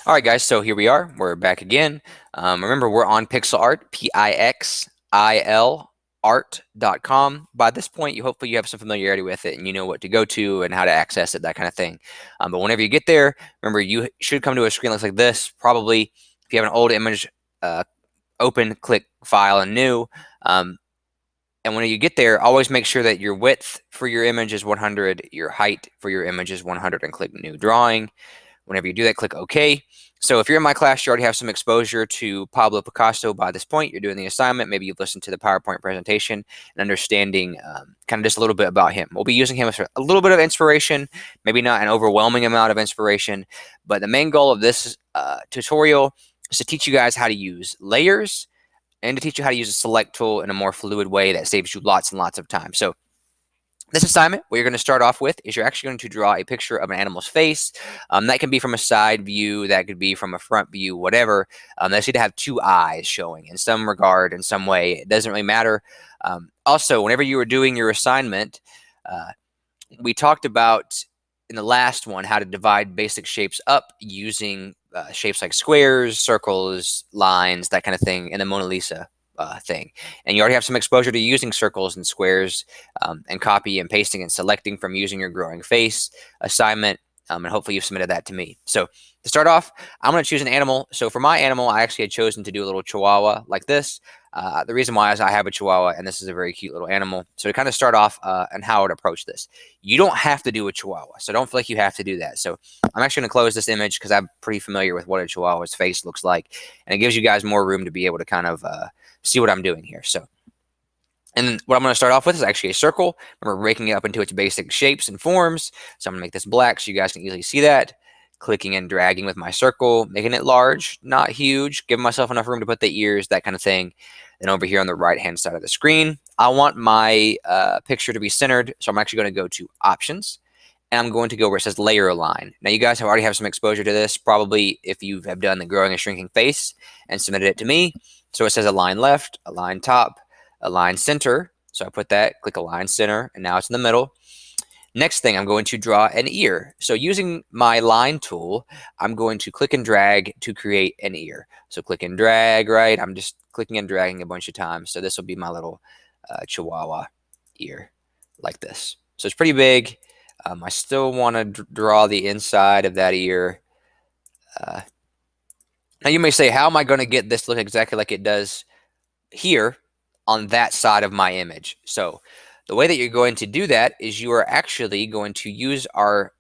All right, guys, so here we are. We're back again. Remember, we're on Pixel Art, Pixil art.com. By this point, hopefully you have some familiarity with it and you know what to go to and how to access it, that kind of thing. But whenever you get there, remember, you should come to a screen that looks like this. Probably, if you have an old image open, click File and New. And when you get there, always make sure that your width for your image is 100, your height for your image is 100, and click New Drawing. Whenever you do that, click OK. So if you're in my class, you already have some exposure to Pablo Picasso by this point. You're doing the assignment. Maybe you've listened to the PowerPoint presentation and understanding kind of just a little bit about him. We'll be using him as a little bit of inspiration, maybe not an overwhelming amount of inspiration, but the main goal of this tutorial is to teach you guys how to use layers and to teach you how to use a select tool in a more fluid way that saves you lots and lots of time. So this assignment, what you're going to start off with is you're actually going to draw a picture of an animal's face. That can be from a side view, that could be from a front view, whatever. They need to have two eyes showing in some regard, in some way. It doesn't really matter. Also, whenever you were doing your assignment, we talked about in the last one how to divide basic shapes up using shapes like squares, circles, lines, that kind of thing, in the Mona Lisa thing. And you already have some exposure to using circles and squares and copy and pasting and selecting from using your growing face assignment. And hopefully you've submitted that to me. So to start off, I'm going to choose an animal. So for my animal, I actually had chosen to do a little chihuahua like this. The reason why is I have a chihuahua, and this is a very cute little animal. So to kind of start off and how I would approach this, you don't have to do a chihuahua. So don't feel like you have to do that. So I'm actually going to close this image because I'm pretty familiar with what a chihuahua's face looks like. And it gives you guys more room to be able to kind of see what I'm doing here. So, and what I'm going to start off with is actually a circle. Remember, breaking it up into its basic shapes and forms. So I'm going to make this black so you guys can easily see that. Clicking and dragging with my circle, making it large, not huge, giving myself enough room to put the ears, that kind of thing. Then over here on the right-hand side of the screen, I want my picture to be centered. So I'm actually going to go to Options. And I'm going to go where it says Layer Align. Now, you guys already have some exposure to this, probably if you have done the growing and shrinking face and submitted it to me. So it says Align Left, Align Top, Align Center. So I put that, click Align Center, and now it's in the middle. Next thing, I'm going to draw an ear. So using my line tool, I'm going to click and drag to create an ear. So click and drag, right? I'm just clicking and dragging a bunch of times. So this will be my little chihuahua ear like this. So it's pretty big. I still want to draw the inside of that ear. Now you may say, how am I going to get this to look exactly like it does here on that side of my image? So the way that you're going to do that is you are actually going to use our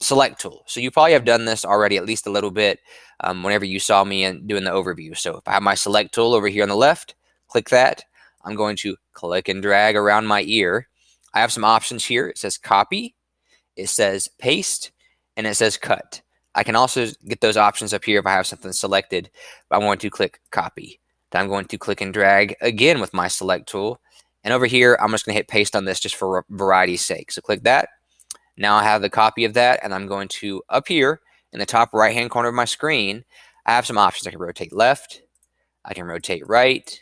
select tool. So you probably have done this already at least a little bit whenever you saw me doing the overview. So if I have my select tool over here on the left, click that. I'm going to click and drag around my ear. I have some options here. It says copy, it says paste, and it says cut. I can also get those options up here if I have something selected. I'm going to click copy. Then I'm going to click and drag again with my select tool. And over here, I'm just going to hit paste on this just for variety's sake. So click that. Now I have the copy of that, and I'm going to, up here in the top right-hand corner of my screen, I have some options. I can rotate left. I can rotate right.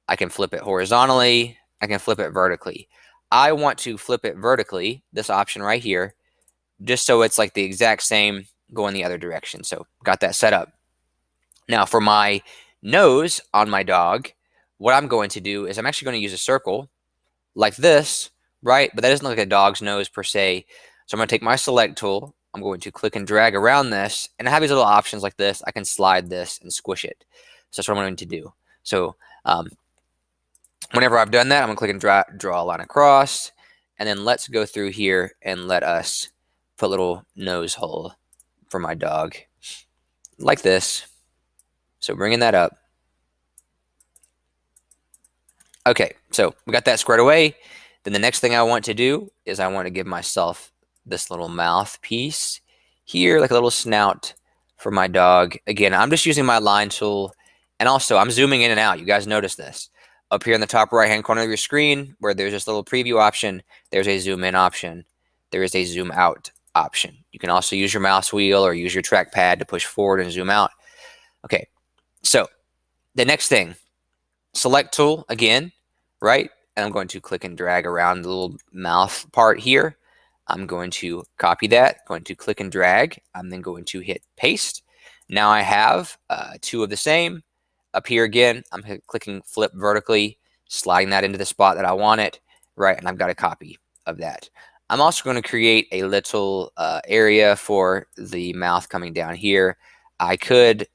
I can flip it horizontally. I can flip it vertically. I want to flip it vertically, this option right here, just so it's like the exact same going the other direction. So got that set up. Now for my nose on my dog, what I'm going to do is I'm actually going to use a circle like this, right? But that doesn't look like a dog's nose per se. So I'm going to take my select tool. I'm going to click and drag around this, and I have these little options like this. I can slide this and squish it. So that's what I'm going to do. So whenever I've done that, I'm going to click and draw a line across. And then let's go through here and let us put a little nose hole for my dog like this. So bringing that up. Okay, so we got that squared away. Then the next thing I want to do is I want to give myself this little mouthpiece here, like a little snout for my dog. Again, I'm just using my line tool. And also, I'm zooming in and out. You guys notice this. Up here in the top right-hand corner of your screen, where there's this little preview option, there's a zoom in option. There is a zoom out option. You can also use your mouse wheel or use your trackpad to push forward and zoom out. Okay, so the next thing, select tool again, right? And I'm going to click and drag around the little mouth part here. I'm going to copy that, going to click and drag. I'm then going to hit paste. Now I have two of the same. Up here again, I'm clicking flip vertically, sliding that into the spot that I want it, right? And I've got a copy of that. I'm also going to create a little area for the mouth coming down here. I could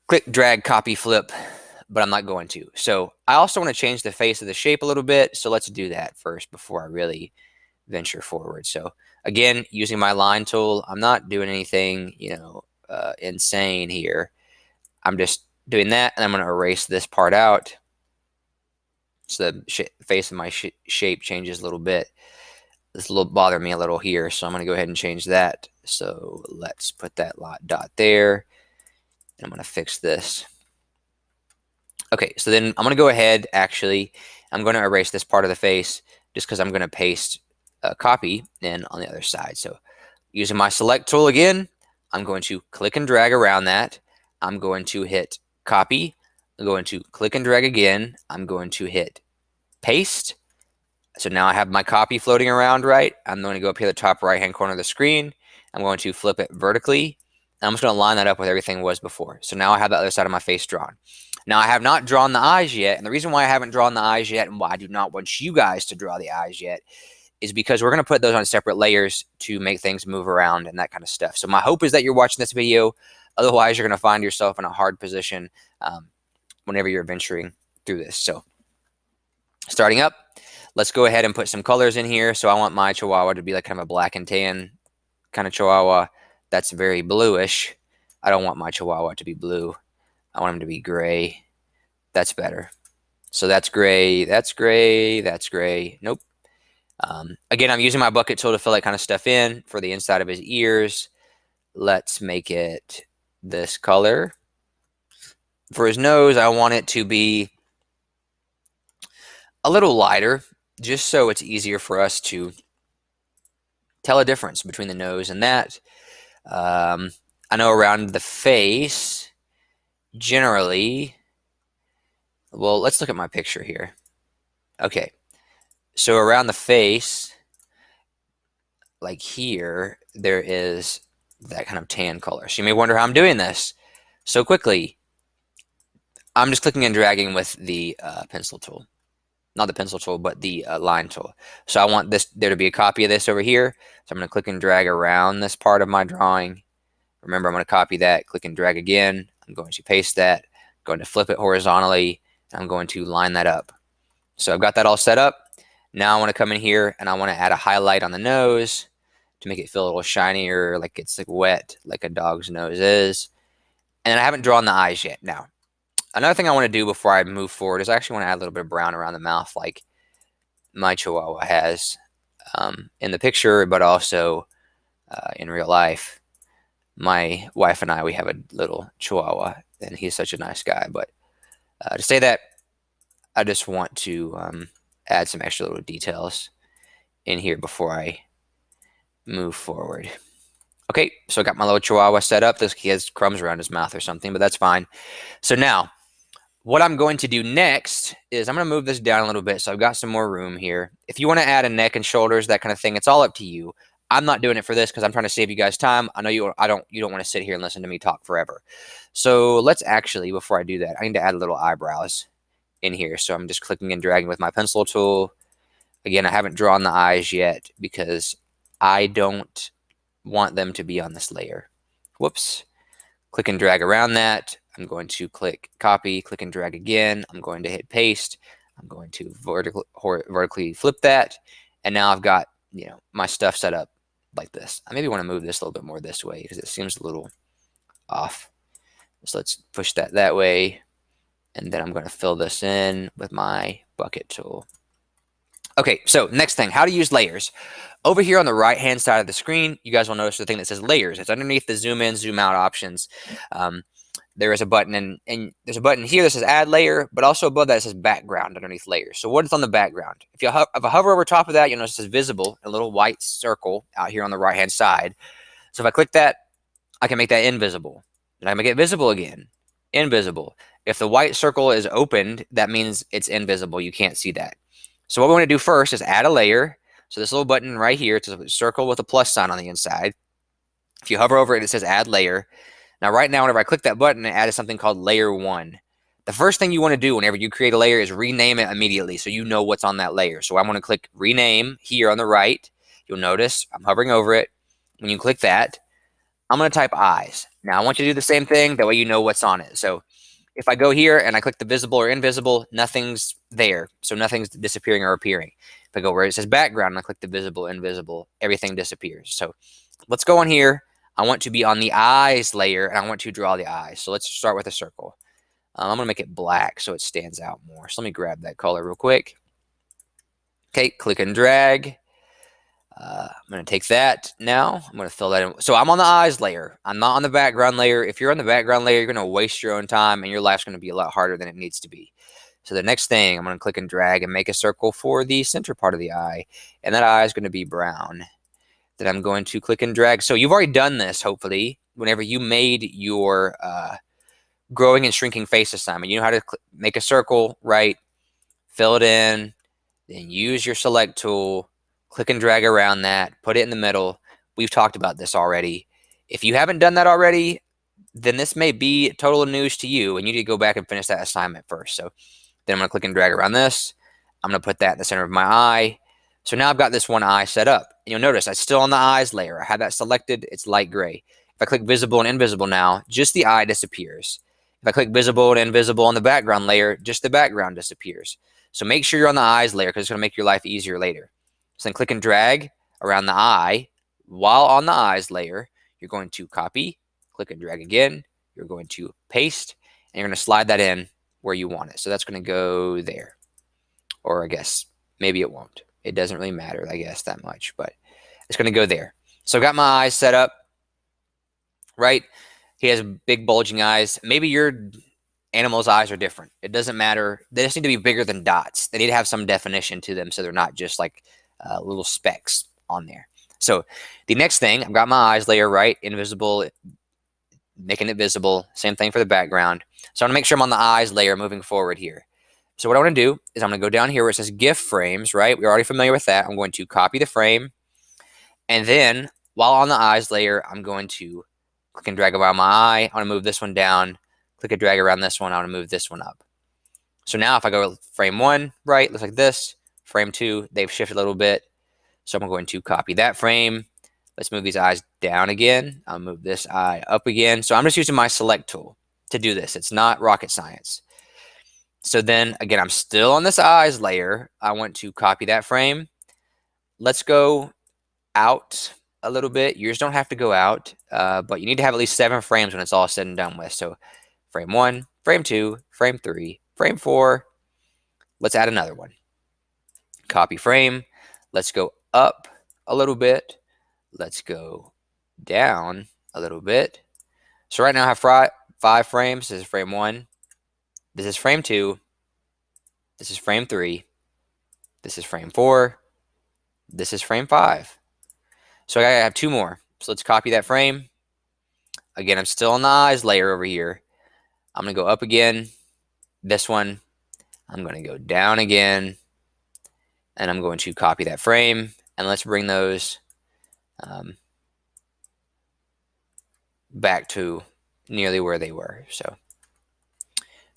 click, drag, copy, flip, but I'm not going to. So I also want to change the face of the shape a little bit. So let's do that first before I really venture forward. So again, using my line tool, I'm not doing anything, insane here. I'm just doing that, and I'm going to erase this part out. So the face of my shape changes a little bit. This will bother me a little here, so I'm going to go ahead and change that. So let's put that dot there. And I'm going to fix this. Okay, so then I'm going to go ahead, actually, I'm going to erase this part of the face just because I'm going to paste a copy in on the other side. So using my select tool again, I'm going to click and drag around that. I'm going to hit copy. I'm going to click and drag again. I'm going to hit paste. So now I have my copy floating around, right? I'm going to go up here to the top right-hand corner of the screen. I'm going to flip it vertically. And I'm just going to line that up with everything was before. So now I have the other side of my face drawn. Now I have not drawn the eyes yet. And the reason why I haven't drawn the eyes yet and why I do not want you guys to draw the eyes yet is because we're going to put those on separate layers to make things move around and that kind of stuff. So my hope is that you're watching this video. Otherwise, you're going to find yourself in a hard position whenever you're venturing through this. So starting up, let's go ahead and put some colors in here. So I want my chihuahua to be like kind of a black and tan kind of chihuahua. That's very bluish. I don't want my chihuahua to be blue. I want him to be gray. That's better. So that's gray, that's gray, that's gray. Nope. Again, I'm using my bucket tool to fill that kind of stuff in for the inside of his ears. Let's make it this color. For his nose, I want it to be a little lighter, just so it's easier for us to tell a difference between the nose and that. I know around the face, generally, well, let's look at my picture here. Okay, so around the face, like here, there is that kind of tan color. So you may wonder how I'm doing this so quickly. I'm just clicking and dragging with the pencil tool. Not the pencil tool, but the line tool. So I want there to be a copy of this over here. So I'm going to click and drag around this part of my drawing. Remember, I'm going to copy that, click and drag again. I'm going to paste that, going to flip it horizontally, and I'm going to line that up. So I've got that all set up. Now I want to come in here and I want to add a highlight on the nose to make it feel a little shinier, like it's like wet, like a dog's nose is. And I haven't drawn the eyes yet. Now, another thing I want to do before I move forward is I actually want to add a little bit of brown around the mouth like my chihuahua has in the picture, but also in real life. My wife and I, we have a little chihuahua, and he's such a nice guy. But to say that, I just want to add some extra little details in here before I move forward. Okay, so I got my little chihuahua set up. He has crumbs around his mouth or something, but that's fine. So now, what I'm going to do next is I'm going to move this down a little bit so I've got some more room here. If you want to add a neck and shoulders, that kind of thing, it's all up to you. I'm not doing it for this because I'm trying to save you guys time. I know you don't want to sit here and listen to me talk forever. So let's actually, before I do that, I need to add little eyebrows in here. So I'm just clicking and dragging with my pencil tool. Again, I haven't drawn the eyes yet because I don't want them to be on this layer. Whoops. Click and drag around that. I'm going to click copy, click and drag again. I'm going to hit paste. I'm going to vertically flip that. And now I've got, my stuff set up like this. I maybe want to move this a little bit more this way because it seems a little off. So let's push that way. And then I'm going to fill this in with my bucket tool. Okay, so next thing, how to use layers. Over here on the right-hand side of the screen, you guys will notice the thing that says layers. It's underneath the zoom in, zoom out options. There is a button, and there's a button here that says add layer, but also above that it says background underneath layers. So what is on the background? If I hover over top of that, you'll notice it says visible, a little white circle out here on the right-hand side. So if I click that, I can make that invisible. And I make it visible again, invisible. If the white circle is opened, that means it's invisible. You can't see that. So what we want to do first is add a layer. So this little button right here, it's a circle with a plus sign on the inside. If you hover over it, it says add layer. Now right now, whenever I click that button, it added something called layer 1. The first thing you want to do whenever you create a layer is rename it immediately so you know what's on that layer. So I'm going to click rename here on the right. You'll notice I'm hovering over it. When you click that, I'm going to type eyes. Now I want you to do the same thing. That way you know what's on it. So if I go here and I click the visible or invisible, nothing's there. So nothing's disappearing or appearing. If I go where it says background and I click the visible, invisible, everything disappears. So let's go on here. I want to be on the eyes layer and I want to draw the eyes. So let's start with a circle. I'm going to make it black so it stands out more. So let me grab that color real quick. Okay, click and drag. I'm going to take that now. I'm going to fill that in. So I'm on the eyes layer. I'm not on the background layer. If you're on the background layer, you're going to waste your own time and your life's going to be a lot harder than it needs to be. So the next thing, I'm going to click and drag and make a circle for the center part of the eye. And that eye is going to be brown. Then I'm going to click and drag. So you've already done this, hopefully, whenever you made your growing and shrinking face assignment. You know how to make a circle, right? Fill it in, then use your select tool, click and drag around that, put it in the middle. We've talked about this already. If you haven't done that already, then this may be total news to you and you need to go back and finish that assignment first. So then I'm going to click and drag around this. I'm going to put that in the center of my eye. So now I've got this one eye set up. And you'll notice I'm still on the eyes layer. I have that selected. It's light gray. If I click visible and invisible now, just the eye disappears. If I click visible and invisible on the background layer, just the background disappears. So make sure you're on the eyes layer because it's going to make your life easier later. So then click and drag around the eye. While on the eyes layer, you're going to copy, click and drag again. You're going to paste, and you're going to slide that in where you want it. So that's going to go there. Or I guess maybe it won't. It doesn't really matter, I guess, that much, but it's going to go there. So I've got my eyes set up, right? He has big bulging eyes. Maybe your animal's eyes are different. It doesn't matter. They just need to be bigger than dots. They need to have some definition to them so they're not just like little specks on there. So the next thing, I've got my eyes layer, right? Invisible, making it visible. Same thing for the background. So I'm going to make sure I'm on the eyes layer moving forward here. So what I want to do is I'm going to go down here where it says GIF frames, right? We're already familiar with that. I'm going to copy the frame. And then while on the eyes layer, I'm going to click and drag around my eye. I want to move this one down. Click and drag around this one. I want to move this one up. So now if I go frame 1, right, looks like this. Frame 2, they've shifted a little bit. So I'm going to copy that frame. Let's move these eyes down again. I'll move this eye up again. So I'm just using my select tool to do this. It's not rocket science. So then again, I'm still on this eyes layer. I want to copy that frame. Let's go out a little bit. Yours don't have to go out, but you need to have at least 7 frames when it's all said and done with. So frame 1, frame 2, frame 3, frame 4. Let's add another one. Copy frame. Let's go up a little bit. Let's go down a little bit. So right now I have 5 frames. This is frame 1. This is frame 2. This is frame 3. This is frame 4. This is frame 5. So I have 2 more. So let's copy that frame. Again, I'm still on the eyes layer over here. I'm going to go up again. This one. I'm going to go down again. And I'm going to copy that frame. And let's bring those back to nearly where they were. So,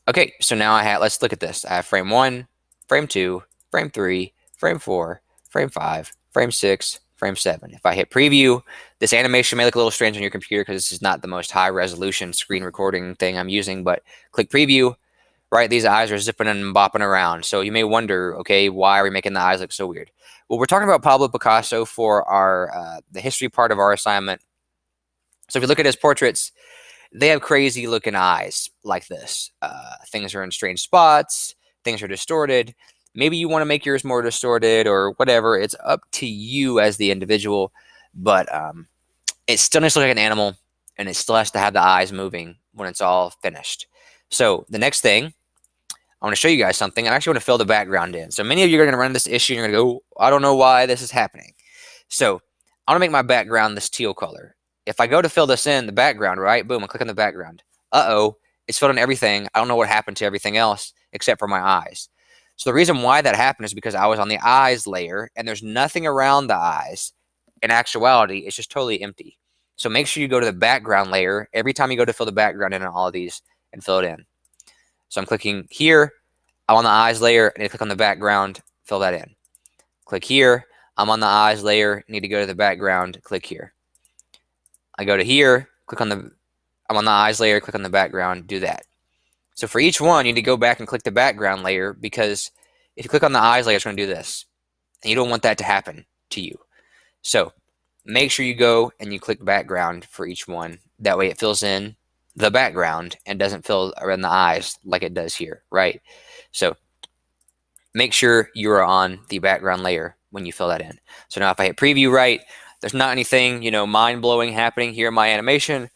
okay, so now let's look at this. I have frame 1, frame 2, frame 3, frame 4, frame 5, frame 6, frame 7. If I hit preview, this animation may look a little strange on your computer because this is not the most high resolution screen recording thing I'm using, but click preview, right? These eyes are zipping and bopping around. So you may wonder, okay, why are we making the eyes look so weird? Well, we're talking about Pablo Picasso for our the history part of our assignment. So if you look at his portraits, they have crazy looking eyes like this. Things are in strange spots. Things are distorted. Maybe you want to make yours more distorted or whatever. It's up to you as the individual. But it still needs to look like an animal, and it still has to have the eyes moving when it's all finished. So the next thing, I want to show you guys something. I actually want to fill the background in. So many of you are going to run this issue, and you're going to go, I don't know why this is happening. So I want to make my background this teal color. If I go to fill this in, the background, right? Boom, I click on the background. Uh-oh, it's filled in everything. I don't know what happened to everything else except for my eyes. So the reason why that happened is because I was on the eyes layer and there's nothing around the eyes. In actuality, it's just totally empty. So make sure you go to the background layer every time you go to fill the background in on all of these and fill it in. So I'm clicking here, I'm on the eyes layer, and I click on the background, fill that in. Click here, I'm on the eyes layer, need to go to the background, click here. I go to here, I'm on the eyes layer, click on the background, do that. So for each one, you need to go back and click the background layer, because if you click on the eyes layer, it's going to do this. And you don't want that to happen to you. So make sure you go and you click background for each one. That way it fills in the background and doesn't fill around the eyes like it does here, right? So make sure you are on the background layer when you fill that in. So now if I hit preview right, there's not anything, mind-blowing happening here in my animation.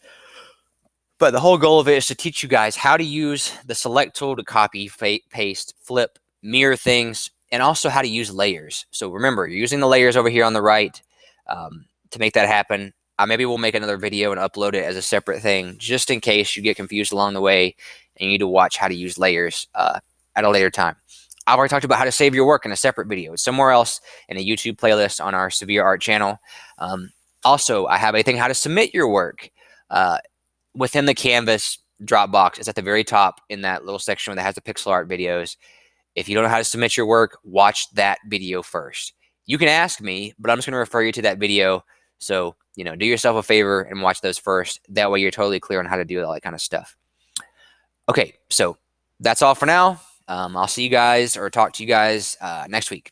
But the whole goal of it is to teach you guys how to use the select tool to copy, paste, flip, mirror things, and also how to use layers. So remember, you're using the layers over here on the right to make that happen. Maybe we'll make another video and upload it as a separate thing, just in case you get confused along the way and you need to watch how to use layers at a later time. I've already talked about how to save your work in a separate video. It's somewhere else in a YouTube playlist on our Severe Art channel. Also, I have a thing how to submit your work. Within the Canvas Dropbox, it's at the very top in that little section that has the pixel art videos. If you don't know how to submit your work, watch that video first. You can ask me, but I'm just going to refer you to that video. So, do yourself a favor and watch those first. That way you're totally clear on how to do all that kind of stuff. Okay, so that's all for now. I'll see you guys or talk to you guys next week.